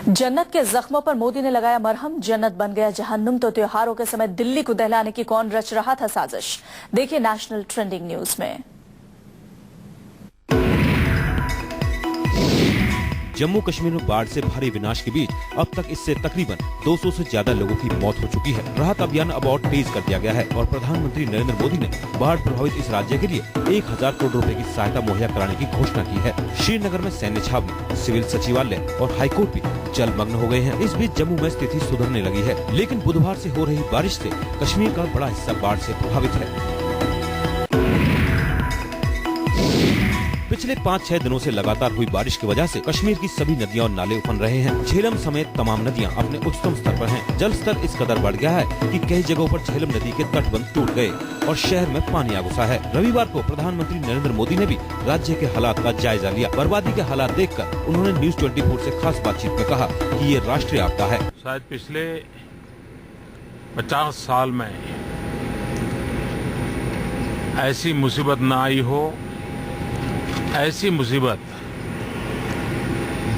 जन्नत के जख्मों पर मोदी ने लगाया मरहम, जन्नत बन गया जहन्नुम। तो त्योहारों के समय दिल्ली को दहलाने की कौन रच रहा था साजिश? देखिए नेशनल ट्रेंडिंग न्यूज में। जम्मू कश्मीर में बाढ़ से भारी विनाश के बीच अब तक इससे तकरीबन 200 से ज्यादा लोगों की मौत हो चुकी है। राहत अभियान अब और तेज कर दिया गया है और प्रधानमंत्री नरेंद्र मोदी ने बाढ़ प्रभावित इस राज्य के लिए 1000 करोड़ रुपए की सहायता मुहैया कराने की घोषणा की है। श्रीनगर में सैन्य छावनी, सिविल सचिवालय और हाईकोर्ट भी जलमग्न हो गए हैं। इस बीच जम्मू में स्थिति सुधरने लगी है, लेकिन बुधवार से हो रही बारिश से कश्मीर का बड़ा हिस्सा बाढ़ से प्रभावित है। पिछले 5-6 दिनों से लगातार हुई बारिश की वजह से कश्मीर की सभी नदियां और नाले उफन रहे हैं। झेलम समेत तमाम नदियां अपने उच्चतम स्तर पर हैं। जल स्तर इस कदर बढ़ गया है कि कई जगहों पर झेलम नदी के तटबंध टूट गए और शहर में पानी आ घुसा है। रविवार को प्रधानमंत्री नरेंद्र मोदी ने भी राज्य के हालात का जायजा लिया। बर्बादी के हालात देखकर उन्होंने न्यूज 24 से खास बातचीत में कहा कि ये राष्ट्रीय आपदा है। शायद पिछले 50 साल में ऐसी मुसीबत न आई हो। ऐसी मुसीबत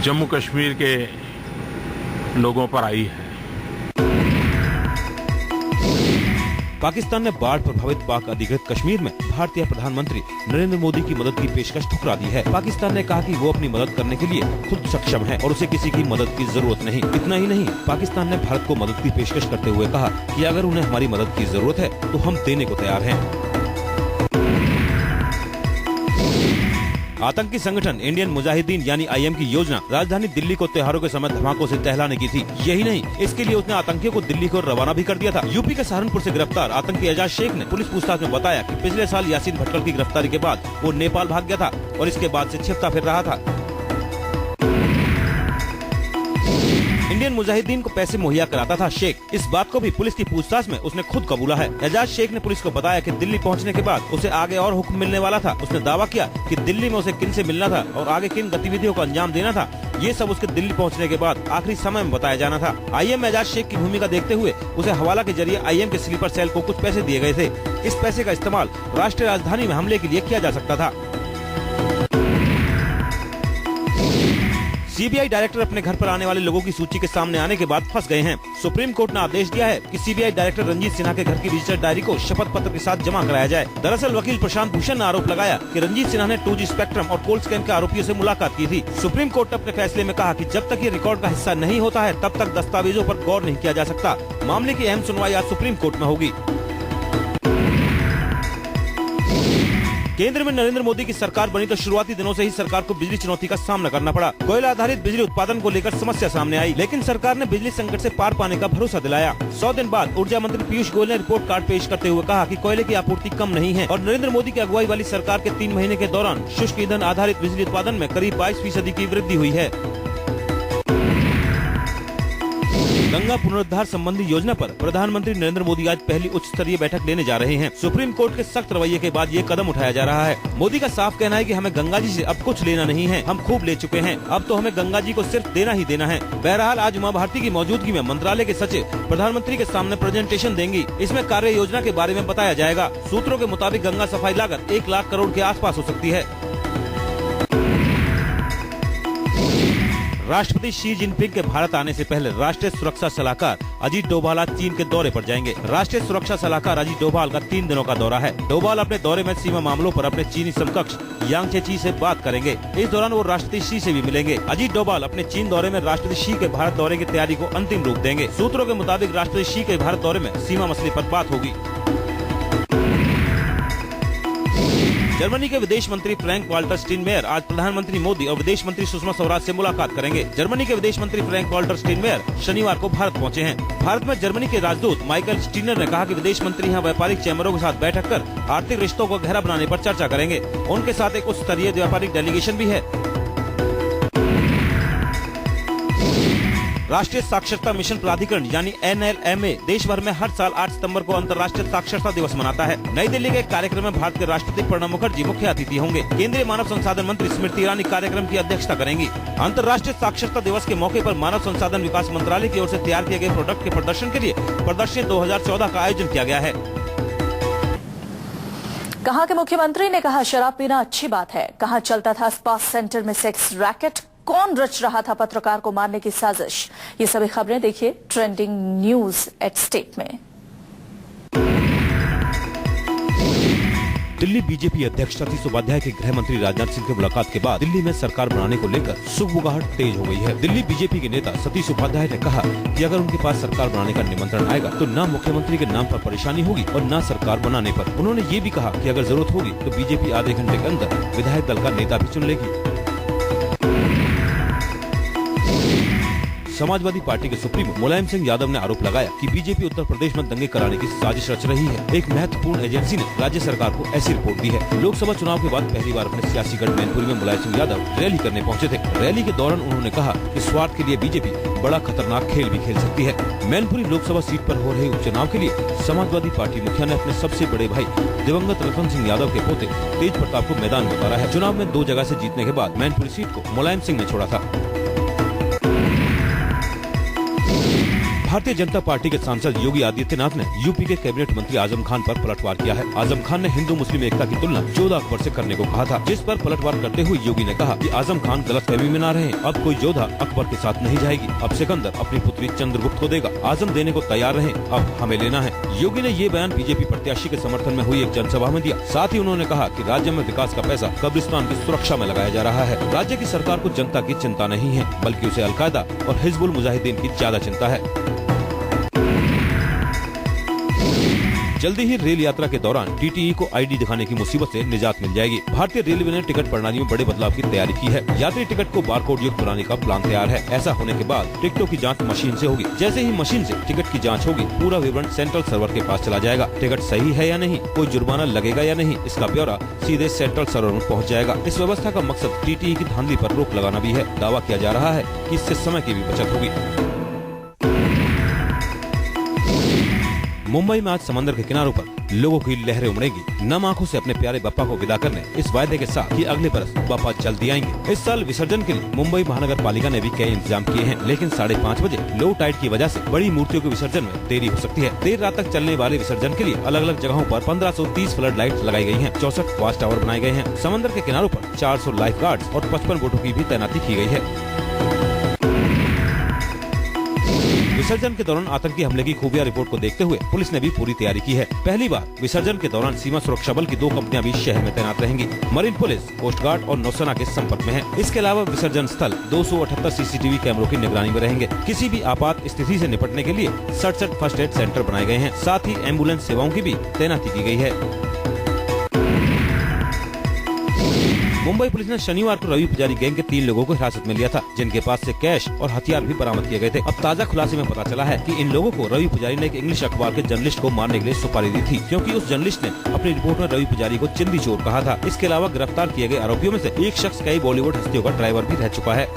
जम्मू कश्मीर के लोगों पर आई है। पाकिस्तान ने बाढ़ प्रभावित पाक अधिकृत कश्मीर में भारतीय प्रधानमंत्री नरेंद्र मोदी की मदद की पेशकश ठुकरा दी है। पाकिस्तान ने कहा कि वो अपनी मदद करने के लिए खुद सक्षम है और उसे किसी की मदद की जरूरत नहीं। इतना ही नहीं, पाकिस्तान ने भारत को मदद की पेशकश करते हुए कहा कि अगर उन्हें हमारी मदद की जरूरत है तो हम देने को तैयार हैं। आतंकी संगठन इंडियन मुजाहिदीन यानी IM की योजना राजधानी दिल्ली को त्योहारों के समय धमाकों से दहलाने की थी। यही नहीं, इसके लिए उसने आतंकियों को दिल्ली को रवाना भी कर दिया था। यूपी के सहारनपुर से गिरफ्तार आतंकी एजाज शेख ने पुलिस पूछताछ में बताया कि पिछले साल यासीन भटकल की गिरफ्तारी के बाद वो नेपाल भाग गया था और इसके बाद से छिपता फिर रहा था। इंडियन मुजाहिदीन को पैसे मुहैया कराता था शेख। इस बात को भी पुलिस की पूछताछ में उसने खुद कबूला है। एजाज शेख ने पुलिस को बताया कि दिल्ली पहुंचने के बाद उसे आगे और हुक्म मिलने वाला था। उसने दावा किया कि दिल्ली में उसे किन से मिलना था और आगे किन गतिविधियों को अंजाम देना था, ये सब उसके दिल्ली पहुंचने के बाद आखिरी समय में बताया जाना था। IM एजाज शेख की भूमिका देखते हुए उसे हवाला के जरिए IM के स्लीपर सेल को कुछ पैसे दिए गए थे। इस पैसे का इस्तेमाल राष्ट्रीय राजधानी में हमले के लिए किया जा सकता था। CBI डायरेक्टर अपने घर पर आने वाले लोगों की सूची के सामने आने के बाद फंस गए हैं। सुप्रीम कोर्ट ने आदेश दिया है कि CBI डायरेक्टर रंजीत सिन्हा के घर की रजिस्टर्ड डायरी को शपथ पत्र के साथ जमा कराया जाए। दरअसल वकील प्रशांत भूषण ने आरोप लगाया कि रंजीत सिन्हा ने 2G स्पेक्ट्रम और कोल्ड स्कैम के आरोपियों से मुलाकात की थी। सुप्रीम कोर्ट ने अपने फैसले में कहा कि जब तक ये रिकॉर्ड का हिस्सा नहीं होता है तब तक दस्तावेजों पर गौर नहीं किया जा सकता। मामले की अहम सुनवाई आज सुप्रीम कोर्ट में होगी। केंद्र में नरेंद्र मोदी की सरकार बनी तो शुरुआती दिनों से ही सरकार को बिजली चुनौती का सामना करना पड़ा। कोयला आधारित बिजली उत्पादन को लेकर समस्या सामने आई, लेकिन सरकार ने बिजली संकट से पार पाने का भरोसा दिलाया। 100 दिन बाद ऊर्जा मंत्री पीयूष गोयल ने रिपोर्ट कार्ड पेश करते हुए कहा कि कोयले की आपूर्ति कम नहीं है और नरेंद्र मोदी की अगुवाई वाली सरकार के 3 महीने के दौरान शुष्क ईंधन आधारित बिजली उत्पादन में करीब 22% की वृद्धि हुई है। गंगा पुनरुद्धार संबंधी योजना पर प्रधानमंत्री नरेंद्र मोदी आज पहली उच्च स्तरीय बैठक लेने जा रहे हैं। सुप्रीम कोर्ट के सख्त रवैये के बाद ये कदम उठाया जा रहा है। मोदी का साफ कहना है कि हमें गंगा जी से अब कुछ लेना नहीं है, हम खूब ले चुके हैं, अब तो हमें गंगा जी को सिर्फ देना ही देना है। बहरहाल आज उमा भारती की मौजूदगी में मंत्रालय के सचिव प्रधानमंत्री के सामने प्रेजेंटेशन देंगी। इसमें कार्य योजना के बारे में बताया जाएगा। सूत्रों के मुताबिक गंगा सफाई लागत 1 लाख करोड़ के आसपास हो सकती है। राष्ट्रपति शी जिनपिंग के भारत आने से पहले राष्ट्रीय सुरक्षा सलाहकार अजीत डोभाल आज चीन के दौरे पर जाएंगे। राष्ट्रीय सुरक्षा सलाहकार अजीत डोभाल का 3 दिनों का दौरा है। डोभाल अपने दौरे में सीमा मामलों पर अपने चीनी समकक्ष यांग चेची से बात करेंगे। इस दौरान वो राष्ट्रपति शी से भी मिलेंगे। अजीत डोभाल अपने चीन दौरे में राष्ट्रपति शी के भारत दौरे की तैयारी को अंतिम रूप देंगे। सूत्रों के मुताबिक राष्ट्रपति शी के भारत दौरे में सीमा मसले पर बात होगी। जर्मनी के विदेश मंत्री फ्रैंक वाल्टर स्टीनमेयर आज प्रधानमंत्री मोदी और विदेश मंत्री सुषमा स्वराज से मुलाकात करेंगे। जर्मनी के विदेश मंत्री फ्रैंक वाल्टर स्टीनमेयर शनिवार को भारत पहुंचे हैं। भारत में जर्मनी के राजदूत माइकल स्टीनर ने कहा कि विदेश मंत्री यहां व्यापारिक चैम्बरों के साथ बैठक कर आर्थिक रिश्तों को गहरा बनाने पर चर्चा करेंगे। उनके साथ एक उच्च स्तरीय व्यापारिक डेलीगेशन भी है। राष्ट्रीय साक्षरता मिशन प्राधिकरण यानी NLMA देश भर में हर साल 8 सितंबर को अंतर्राष्ट्रीय साक्षरता दिवस मनाता है। नई दिल्ली के एक कार्यक्रम में भारत के राष्ट्रपति प्रणब मुखर्जी मुख्य अतिथि होंगे। केंद्रीय मानव संसाधन मंत्री स्मृति ईरानी कार्यक्रम की अध्यक्षता करेंगी। अंतर्राष्ट्रीय साक्षरता दिवस के मौके पर मानव संसाधन विकास मंत्रालय की ओर से तैयार किए गए प्रोडक्ट के प्रदर्शन के लिए प्रदर्शनी 2014 का आयोजन किया गया है। कहा कि मुख्यमंत्री ने कहा शराब पीना अच्छी बात है, कहा चलता था स्पा सेंटर में सेक्स रैकेट, कौन रच रहा था पत्रकार को मारने की साजिश? ये सभी खबरें देखिए ट्रेंडिंग न्यूज एट स्टेट में। दिल्ली बीजेपी अध्यक्ष सतीश उपाध्याय के गृह मंत्री राजनाथ सिंह की मुलाकात के बाद दिल्ली में सरकार बनाने को लेकर सुगबुगाहट तेज हो गई है। दिल्ली बीजेपी के नेता सतीश उपाध्याय ने कहा कि अगर उनके पास सरकार बनाने का निमंत्रण आएगा तो न मुख्यमंत्री के नाम पर परेशानी होगी और न सरकार बनाने पर। उन्होंने ये भी कहा कि अगर जरूरत होगी तो बीजेपी आधे घंटे के अंदर विधायक दल का नेता भी चुन लेगी। समाजवादी पार्टी के सुप्रीमो मुलायम सिंह यादव ने आरोप लगाया कि बीजेपी उत्तर प्रदेश में दंगे कराने की साजिश रच रही है। एक महत्वपूर्ण एजेंसी ने राज्य सरकार को ऐसी रिपोर्ट दी है। लोकसभा चुनाव के बाद पहली बार अपने सियासी गढ़ मैनपुरी में मुलायम सिंह यादव रैली करने पहुंचे थे। रैली के दौरान उन्होंने कहा कि स्वार्थ के लिए बीजेपी बड़ा खतरनाक खेल भी खेल सकती है। मैनपुरी लोकसभा सीट पर हो रहे उपचुनाव के लिए समाजवादी पार्टी मुखिया ने अपने सबसे बड़े भाई दिवंगत रतन सिंह यादव के पोते तेज प्रताप को मैदान में उतारा है। चुनाव में 2 जगह से जीतने के बाद मैनपुरी सीट को मुलायम सिंह ने छोड़ा था। भारतीय जनता पार्टी के सांसद योगी आदित्यनाथ ने यूपी के कैबिनेट मंत्री आजम खान पर पलटवार किया है। आजम खान ने हिंदू मुस्लिम एकता की तुलना जोधा अकबर से करने को कहा था, जिस पर पलटवार करते हुए योगी ने कहा कि आजम खान गलतफहमी में ना रहे। अब कोई जोधा अकबर के साथ नहीं जाएगी। अब सिकंदर अपनी पुत्री चंद्रगुप्त को देगा। आजम देने को तैयार रहे, अब हमें लेना है। योगी ने ये बयान बीजेपी प्रत्याशी के समर्थन में हुई एक जनसभा में दिया। साथ ही उन्होंने कहा कि राज्य में विकास का पैसा कब्रिस्तान की सुरक्षा में लगाया जा रहा है। राज्य की सरकार को जनता की चिंता नहीं है, बल्कि उसे अलकायदा और हिजबुल मुजाहिदीन की ज्यादा चिंता है। जल्दी ही रेल यात्रा के दौरान टीटीई को आईडी दिखाने की मुसीबत से निजात मिल जाएगी। भारतीय रेलवे ने टिकट प्रणाली में बड़े बदलाव की तैयारी की है। यात्री टिकट को बारकोड युक्त बनाने का प्लान तैयार है। ऐसा होने के बाद टिकटों की जांच मशीन से होगी। जैसे ही मशीन से टिकट की जांच होगी, पूरा विवरण सेंट्रल सर्वर के पास चला जाएगा। टिकट सही है या नहीं, कोई जुर्माना लगेगा या नहीं, इसका ब्यौरा सीधे सेंट्रल सर्वर में पहुँच जाएगा। इस व्यवस्था का मकसद टीटीई की धांधली पर रोक लगाना भी है। दावा किया जा रहा है कि इससे समय की भी बचत होगी। मुंबई में आज समंदर के किनारों पर लोगों की लहरें उमड़ेगी। नम आंखों से अपने प्यारे बप्पा को विदा करने इस वायदे के साथ कि अगले बरस बप्पा जल्दी आएंगे। इस साल विसर्जन के लिए मुंबई महानगर पालिका ने भी कई इंतजाम किए हैं, लेकिन 5:30 बजे लो टाइड की वजह से बड़ी मूर्तियों के विसर्जन में देरी हो सकती है। देर रात तक चलने वाले विसर्जन के लिए अलग अलग जगहों पर 1530 फ्लड लाइट लगाई गई हैं। 64 वॉच टावर बनाए गए हैं। समंदर के किनारों पर 400 लाइफ गार्ड्स और 55 बोटों की भी तैनाती की गई है। विसर्जन के दौरान आतंकी हमले की खुफिया रिपोर्ट को देखते हुए पुलिस ने भी पूरी तैयारी की है। पहली बार विसर्जन के दौरान सीमा सुरक्षा बल की 2 कंपनियां भी शहर में तैनात रहेंगी। मरीन पुलिस, कोस्ट गार्ड और नौसेना के संपर्क में है। इसके अलावा विसर्जन स्थल 278 सीसीटीवी कैमरों की निगरानी में रहेंगे। किसी भी आपात स्थिति से निपटने के लिए 67 फर्स्ट एड सेंटर बनाए गए हैं। साथ ही एम्बुलेंस सेवाओं की भी तैनाती की गई है। मुंबई पुलिस ने शनिवार को रवि पुजारी गैंग के 3 लोगों को हिरासत में लिया था, जिनके पास से कैश और हथियार भी बरामद किए गए थे। अब ताजा खुलासे में पता चला है कि इन लोगों को रवि पुजारी ने एक इंग्लिश अखबार के जर्नलिस्ट को मारने के लिए सुपारी दी थी, क्योंकि उस जर्नलिस्ट ने अपनी रिपोर्ट में रवि पुजारी को चिंदी चोर कहा था। इसके अलावा गिरफ्तार किए गए आरोपियों में से एक शख्स कई बॉलीवुड हस्तियों का ड्राइवर भी रह चुका है।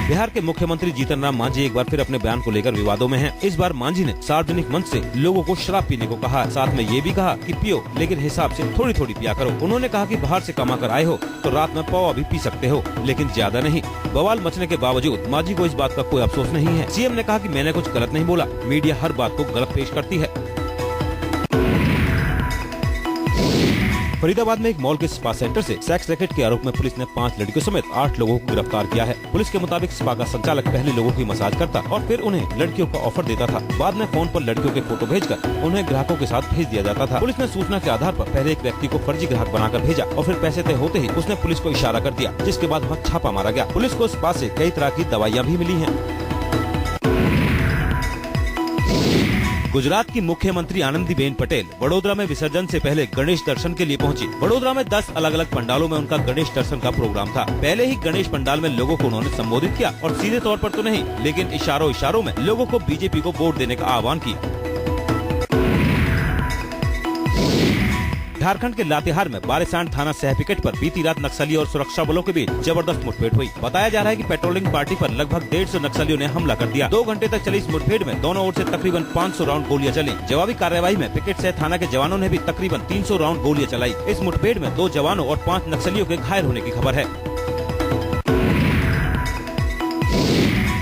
बिहार के मुख्यमंत्री जीतन राम मांझी एक बार फिर अपने बयान को लेकर विवादों में हैं। इस बार मांझी ने सार्वजनिक मंच से लोगों को शराब पीने को कहा। साथ में ये भी कहा कि पियो, लेकिन हिसाब से थोड़ी थोड़ी पिया करो। उन्होंने कहा कि बाहर से कमा कर आए हो तो रात में पौवा भी पी सकते हो, लेकिन ज्यादा नहीं। बवाल मचने के बावजूद मांझी को इस बात का कोई अफसोस नहीं है। सीएम ने कहा कि मैंने कुछ गलत नहीं बोला, मीडिया हर बात को गलत पेश करती है। फरीदाबाद में एक मॉल के स्पा सेंटर से सेक्स रैकेट के आरोप में पुलिस ने 5 लड़कियों समेत 8 लोगों को गिरफ्तार किया है। पुलिस के मुताबिक स्पा का संचालक पहले लोगों की मसाज करता और फिर उन्हें लड़कियों का ऑफर देता था। बाद में फोन पर लड़कियों के फोटो भेजकर उन्हें ग्राहकों के साथ भेज दिया जाता था। पुलिस ने सूचना के आधार पर पहले एक व्यक्ति को फर्जी ग्राहक बनाकर भेजा और फिर पैसे तय होते ही उसने पुलिस को इशारा कर दिया, जिसके बाद वहाँ छापा मारा गया। पुलिस को स्पा से कई तरह की दवाइयाँ भी मिली हैं। गुजरात की मुख्यमंत्री आनंदीबेन पटेल वडोदरा में विसर्जन से पहले गणेश दर्शन के लिए पहुंची। वडोदरा में 10 अलग अलग पंडालों में उनका गणेश दर्शन का प्रोग्राम था। पहले ही गणेश पंडाल में लोगों को उन्होंने संबोधित किया और सीधे तौर पर तो नहीं, लेकिन इशारों में लोगों को बीजेपी को वोट देने का आह्वान किया। झारखंड के लातेहार में बारिसांड थाना सह पिकेट पर बीती रात नक्सली और सुरक्षा बलों के बीच जबरदस्त मुठभेड़ हुई। बताया जा रहा है कि पेट्रोलिंग पार्टी पर लगभग 150 नक्सलियों ने हमला कर दिया। 2 घंटे तक चली इस मुठभेड़ में दोनों ओर से तकरीबन 500 राउंड गोलियां चली। जवाबी कार्रवाई में पिकेट सह थाना के जवानों ने भी तकरीबन 300 राउंड गोलियां चलाई। इस मुठभेड़ में 2 जवानों और 5 नक्सलियों के घायल होने की खबर है।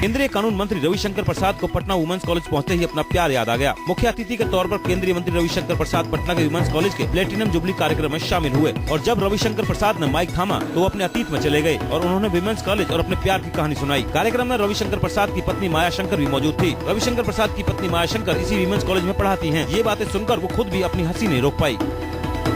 केंद्रीय कानून मंत्री रविशंकर प्रसाद को पटना वुमेन्स कॉलेज पहुंचते ही अपना प्यार याद आ गया। मुख्य अतिथि के तौर पर केंद्रीय मंत्री रविशंकर प्रसाद पटना के वुमेन्स कॉलेज के प्लेटिनम जुबली कार्यक्रम में शामिल हुए और जब रविशंकर प्रसाद ने माइक थामा तो वो अपने अतीत में चले गए और उन्होंने वुमेन्स कॉलेज और अपने प्यार की कहानी सुनाई। कार्यक्रम में रविशंकर प्रसाद की पत्नी माया शंकर भी मौजूद थी। रविशंकर प्रसाद की पत्नी माया शंकर इसी वुमेन्स कॉलेज में पढ़ाती हैं। ये बातें सुनकर वो खुद भी अपनी हंसी नहीं रोक पाई।